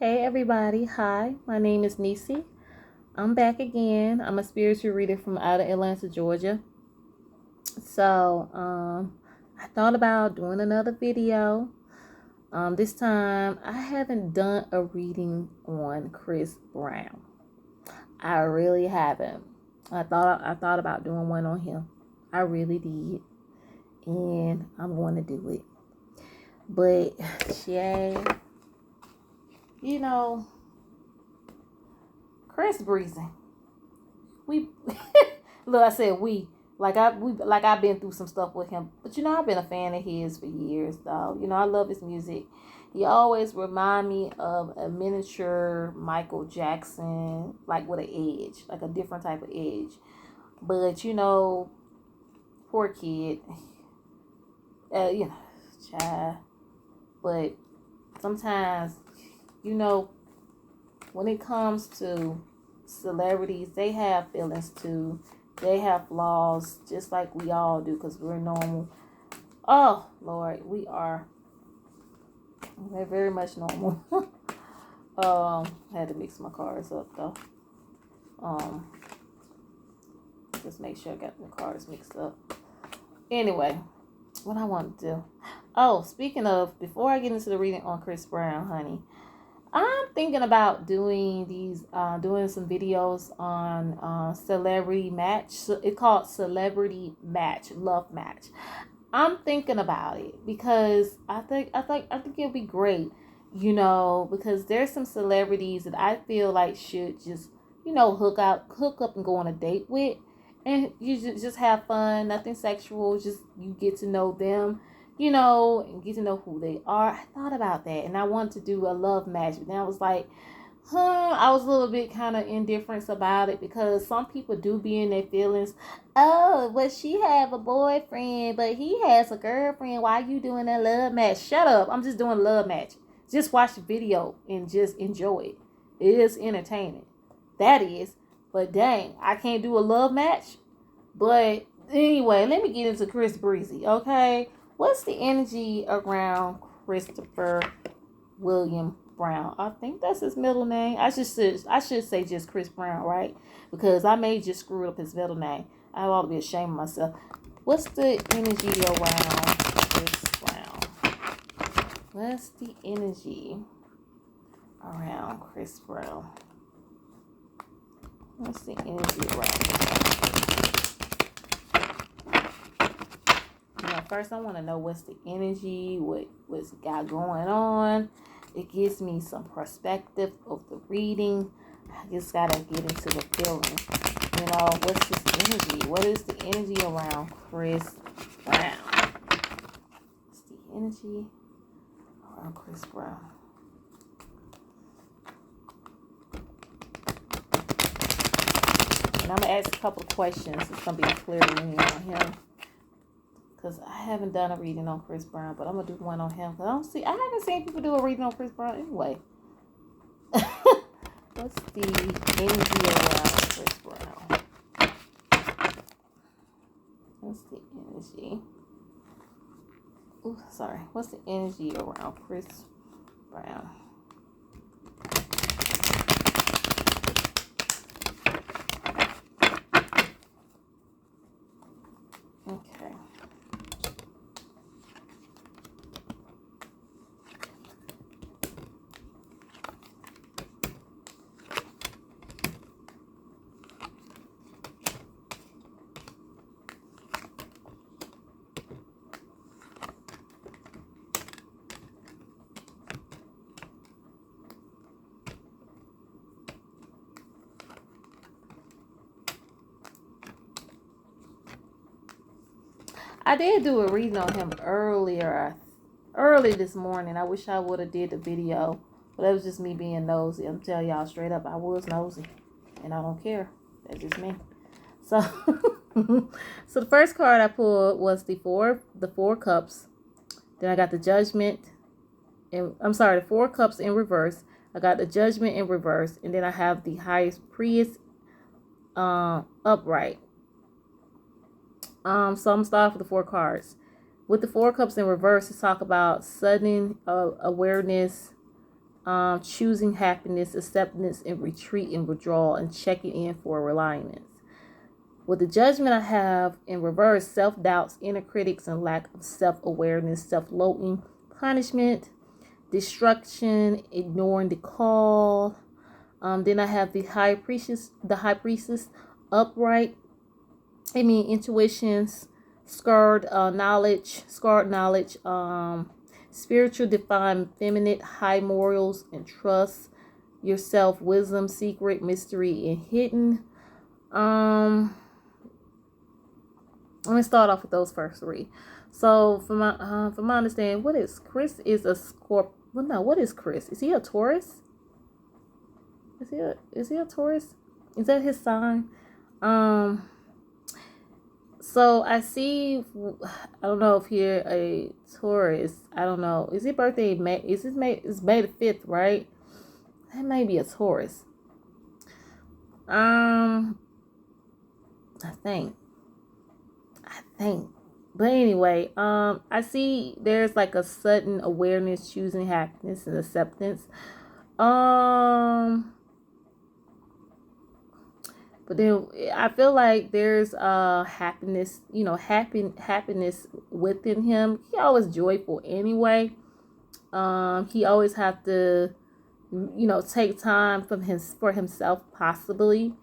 Hey everybody, hi, my name is Nisi. I'm back again. I'm a spiritual reader from out of Atlanta, Georgia. I thought about doing another video. This time I haven't done a reading on Chris Brown. I really haven't. I thought about doing one on him. I really did. And I'm going to do it. But Shay, you know, Chris Breezy. We look, I said I've been through some stuff with him, but I've been a fan of his for years, though. I love his music. He always remind me of a miniature Michael Jackson, like with an edge, like a different type of edge. But poor kid, uh, you know, child. But sometimes, you know, when it comes to celebrities, they have feelings too. They have flaws, just like we all do, because we're normal. Oh, Lord, we're very much normal. I had to mix my cards up, though. Um, just make sure I got the cards mixed up. Anyway, what I want to do. Oh, speaking of, before I get into the reading on Chris Brown, honey, I'm thinking about doing some videos on celebrity match. So it's called Celebrity Match, Love Match. I'm thinking about it because I think it'll be great. Because there's some celebrities that I feel like should just hook up and go on a date with, and you just have fun, nothing sexual. Just you get to know them, and get to know who they are. I thought about that, and I wanted to do a love match, but then I was like, I was a little bit kind of indifferent about it because some people do be in their feelings. Oh, but she have a boyfriend, but he has a girlfriend. Why you doing that love match? Shut up. I'm just doing a love match. Just watch the video and just enjoy it. It is entertaining. That is. But dang, I can't do a love match. But anyway, let me get into Chris Breezy, okay? What's the energy around Christopher William Brown? I think that's his middle name. I should say just Chris Brown, right? Because I may just screw up his middle name. I ought to be ashamed of myself. What's the energy around Chris Brown? What's the energy around Chris Brown? What's the energy around first I want to know what's the energy, what's got going on. It gives me some perspective of the reading. I just gotta get into the feeling. What's this energy? What is the energy around Chris Brown? What's the energy around Chris Brown? And I'm gonna ask a couple of questions. It's gonna be a clear reading on him. Because I haven't done a reading on Chris Brown, but I'm going to do one on him. Because I haven't seen people do a reading on Chris Brown anyway. What's the energy around Chris Brown? What's the energy? Ooh, sorry. What's the energy around Chris Brown? Okay. I did do a reading on him early this morning. I wish I would have did the video, but that was just me being nosy. I'm telling y'all straight up, I was nosy, and I don't care. That's just me. So, so the first card I pulled was the four cups. Then I got the Judgment, and I'm sorry, the Four Cups in reverse. I got the Judgment in reverse, and then I have the Highest Priest upright. So I'm starting with the four cards. With the Four Cups in reverse, to talk about sudden awareness, choosing happiness, acceptance, and retreat and withdrawal, and checking in for reliance. With the Judgment, I have in reverse self-doubts, inner critics, and lack of self-awareness, self-loathing, punishment, destruction, ignoring the call. Then I have the high priestess, upright. Intuitions, scarred knowledge, spiritual, divine, feminine, high morals, and trust yourself, wisdom, secret, mystery, and hidden. Let me start off with those first three. So, from my understanding, what is Chris? Is a Scorp? Well, no. What is Chris? Is he a Taurus? Is he a Taurus? Is that his sign? So I see. I don't know if you're a Taurus. I don't know. Is his birthday May? Is his May? It's May the 5th, right? That may be a Taurus. I think. But anyway, I see there's like a sudden awareness, choosing happiness and acceptance. But then I feel like there's happiness, happiness within him. He always joyful anyway. He always have to, take time for himself possibly.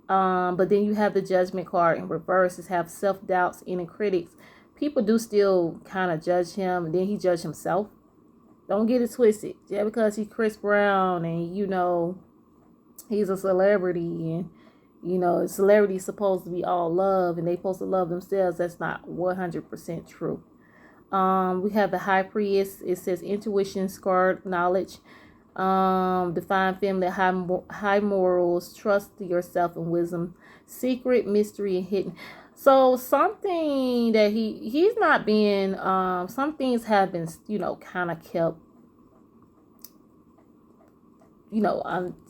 But then you have the Judgment card in reverse. Is have self-doubts, inner critics. People do still kind of judge him, and then he judge himself. Don't get it twisted. Yeah, because he's Chris Brown and he's a celebrity, and celebrity is supposed to be all love and they supposed to love themselves. That's not 100% true. We have the High Priest. It says intuition, scarred knowledge, divine feminine, high morals, trust yourself and wisdom, secret, mystery, and hidden. So something that he's not being, some things have been, kind of kept,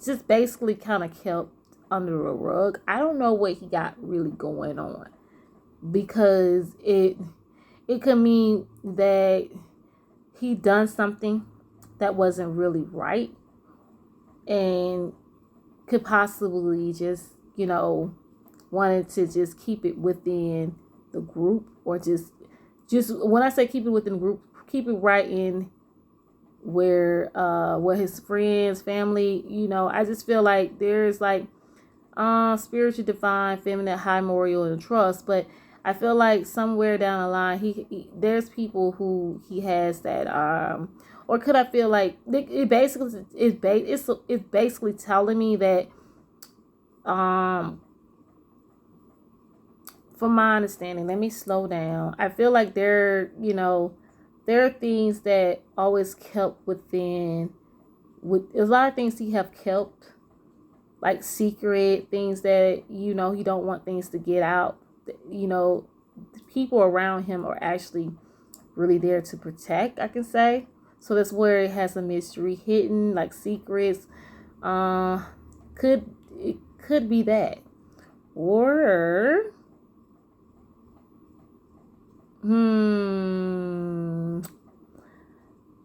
just basically kind of kept under the rug. I don't know what he got really going on, because it could mean that he done something that wasn't really right, and could possibly just, wanted to just keep it within the group, or just when I say keep it within the group, keep it right in where his friends, family, I just feel like there's like spiritual, divine, feminine, high moral, and trust. But I feel like somewhere down the line, he there's people who he has that or could I feel like it basically it's basically telling me that from my understanding, let me slow down. I feel like there are things that always kept within, with a lot of things he have kept, like secret things that he don't want things to get out. The people around him are actually really there to protect, I can say. So that's where it has a mystery, hidden, like secrets. Could be that, or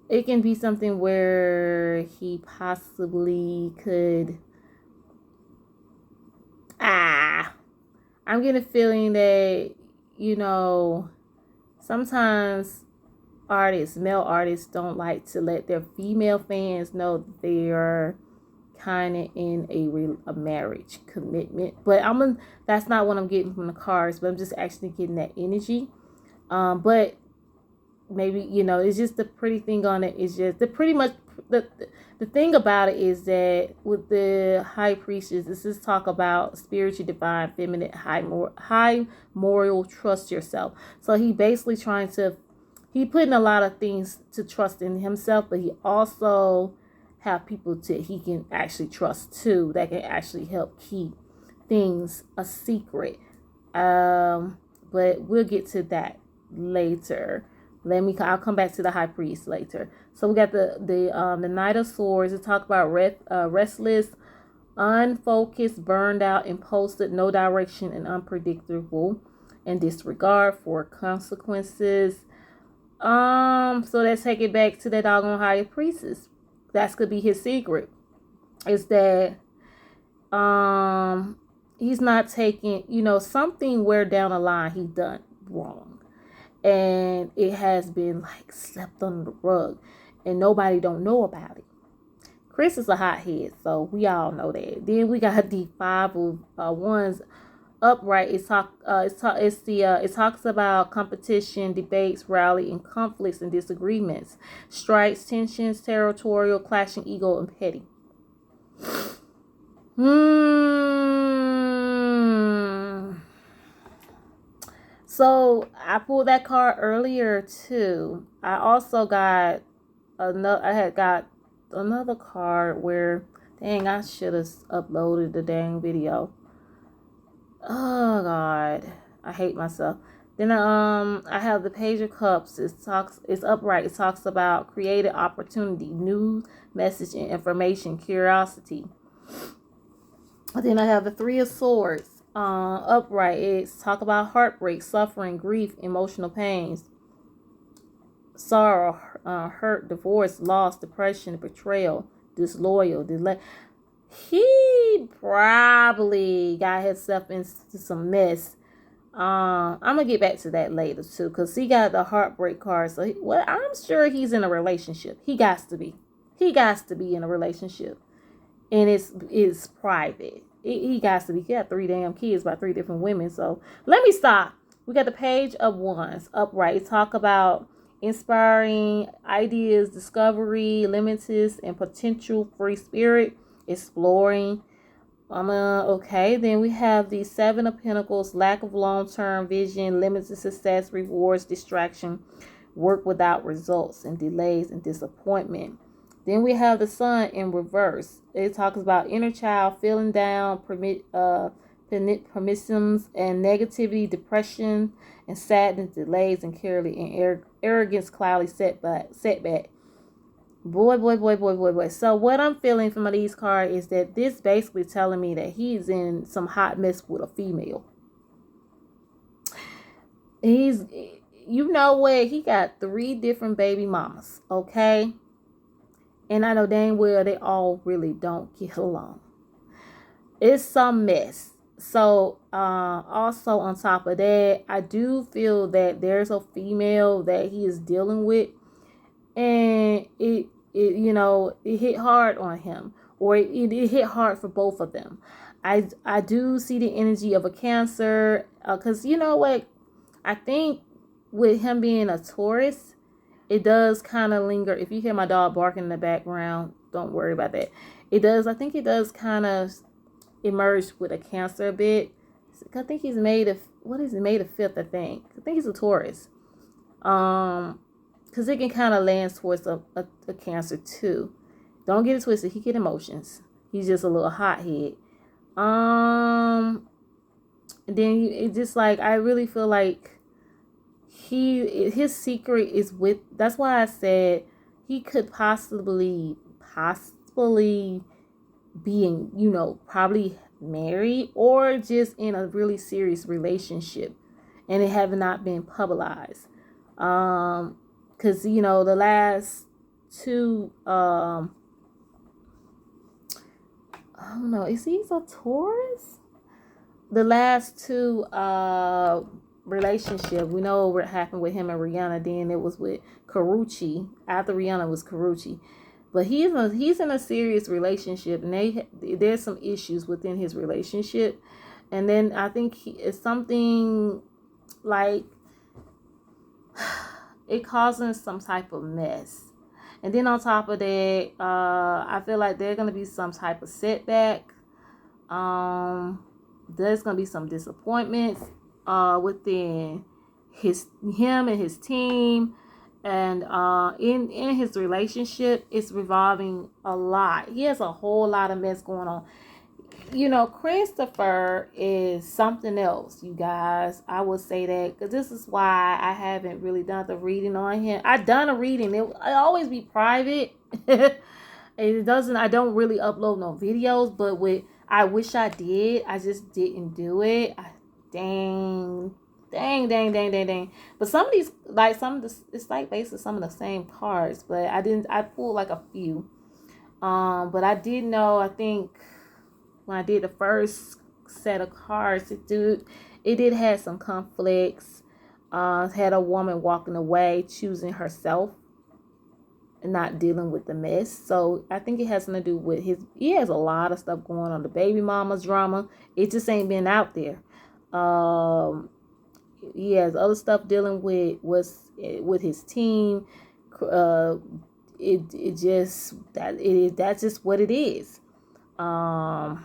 it can be something where he possibly could. I'm getting a feeling that, sometimes male artists don't like to let their female fans know that they are kind of in a marriage commitment. But that's not what I'm getting from the cards, but I'm just actually getting that energy. But maybe, it's just the pretty thing on it is just the thing about it is that with the High Priestess, this is talk about spiritual, divine, feminine, high moral, trust yourself. So he basically he putting a lot of things to trust in himself, but he also have people he can actually trust too, that can actually help keep things a secret. But we'll get to that later. I'll come back to the High Priest later. So we got the Knight of Swords. It talk about restless, unfocused, burned out, impulsive, no direction, and unpredictable, and disregard for consequences. So let's take it back to the doggone High Priestess that could be his secret, is that he's not taking, something where down the line he done wrong, and it has been like slept under the rug and nobody don't know about it. Chris is a hothead, so we all know that. Then we got the five of wands upright. It talks about competition, debates, rally, and conflicts and disagreements, strikes, tensions, territorial, clashing ego, and petty. So I pulled that card earlier too. I also got another. I had got another card where, dang, I should have uploaded the dang video. Oh God, I hate myself. Then I have the Page of Cups. It's upright. It talks about creative opportunity, new message and information, curiosity. Then I have the Three of Swords. Upright. It's talk about heartbreak, suffering, grief, emotional pains, sorrow, hurt, divorce, loss, depression, betrayal, disloyal, delay. He probably got himself into some mess. I'm gonna get back to that later too, because he got the heartbreak card. So I'm sure he's in a relationship. He got to be. He got to be in a relationship, and it's private. He got to be. He got 3 damn kids by 3 different women. So let me stop. We got the Page of Wands upright. Talk about inspiring ideas, discovery, limitless and potential, free spirit, exploring. Okay. Then we have the Seven of Pentacles, lack of long-term vision, limited success, rewards, distraction, work without results, and delays and disappointment. Then we have the Sun in reverse. It talks about inner child, feeling down, permissions and negativity, depression and sadness, delays and careless and arrogance, cloudy, setback. Boy. So what I'm feeling from these cards is that this basically telling me that he's in some hot mess with a female. He's, you know what? He got 3 different baby mamas. Okay. And I know dang well they all really don't get along. It's some mess. So also on top of that, I do feel that there's a female that he is dealing with, and it hit hard on him, or it hit hard for both of them. I do see the energy of a Cancer, because you know what, I think with him being a Taurus, it does kind of linger. If you hear my dog barking in the background, don't worry about that. I think it does kind of emerge with a Cancer a bit. I think he's made of, what is it, made of 5th, I think he's a Taurus. Because it can kind of land towards a Cancer too. Don't get it twisted. He get emotions. He's just a little hothead. And then it just like, I really feel like his secret is with, that's why I said he could possibly being, probably married or just in a really serious relationship, and it have not been publicized. Because the last 2, I don't know, is he a Taurus? The last 2 relationship, we know what happened with him and Rihanna. Then it was with Karrueche. After Rihanna was Karrueche. But he's in a serious relationship, and there's some issues within his relationship. And then I think it's something like it causing some type of mess. And then on top of that, I feel like there's gonna be some type of setback. There's gonna be some disappointments within him and his team, and in his relationship. It's revolving a lot. He has a whole lot of mess going on. Christopher is something else, you guys. I would say that, because this is why I haven't really done the reading on him. I done a reading. It always be private. I don't really upload no videos, but I wish I did. I just didn't do it. Dang. But some of these, it's like basically some of the same cards, but I pulled like a few. But I did know, I think when I did the first set of cards, it did have some conflicts. Had a woman walking away, choosing herself and not dealing with the mess. So I think it has something to do with he has a lot of stuff going on. The baby mama's drama, it just ain't been out there. He has other stuff dealing with his team. It just that's just what it is. But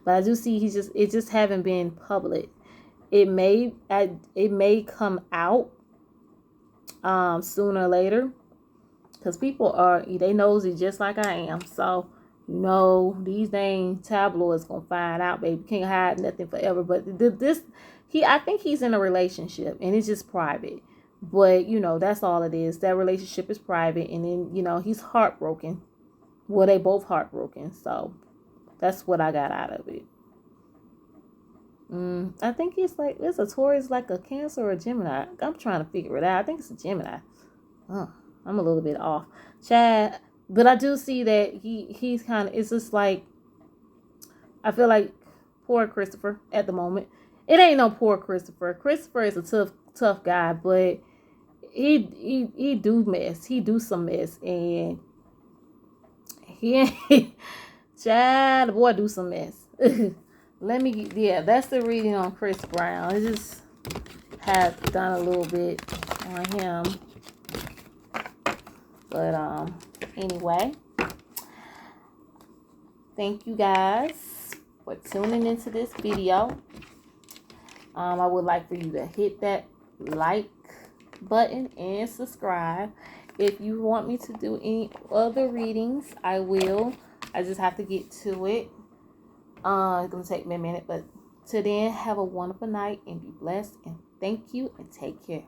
I do see it just haven't been public. It may come out sooner or later, because people they nosy just like I am. So these dang tabloids gonna find out, baby. Can't hide nothing forever. But I think he's in a relationship and it's just private. But that's all it is. That relationship is private, and then he's heartbroken. Well, they both heartbroken. So that's what I got out of it. I think it's a Taurus, like a Cancer or a Gemini. I'm trying to figure it out. I think it's a Gemini. Oh, I'm a little bit off, Chad. But I do see that he's kind of. It's just like, I feel like poor Christopher at the moment. It ain't no poor Christopher. Christopher is a tough guy, but he do mess. He do some mess, and Chad, the boy do some mess. That's the reading on Chris Brown. I just have done a little bit on him. But anyway, thank you guys for tuning into this video. I would like for you to hit that like button and subscribe. If you want me to do any other readings, I will. I just have to get to it. It's going to take me a minute, but till then, have a wonderful night and be blessed. And thank you and take care.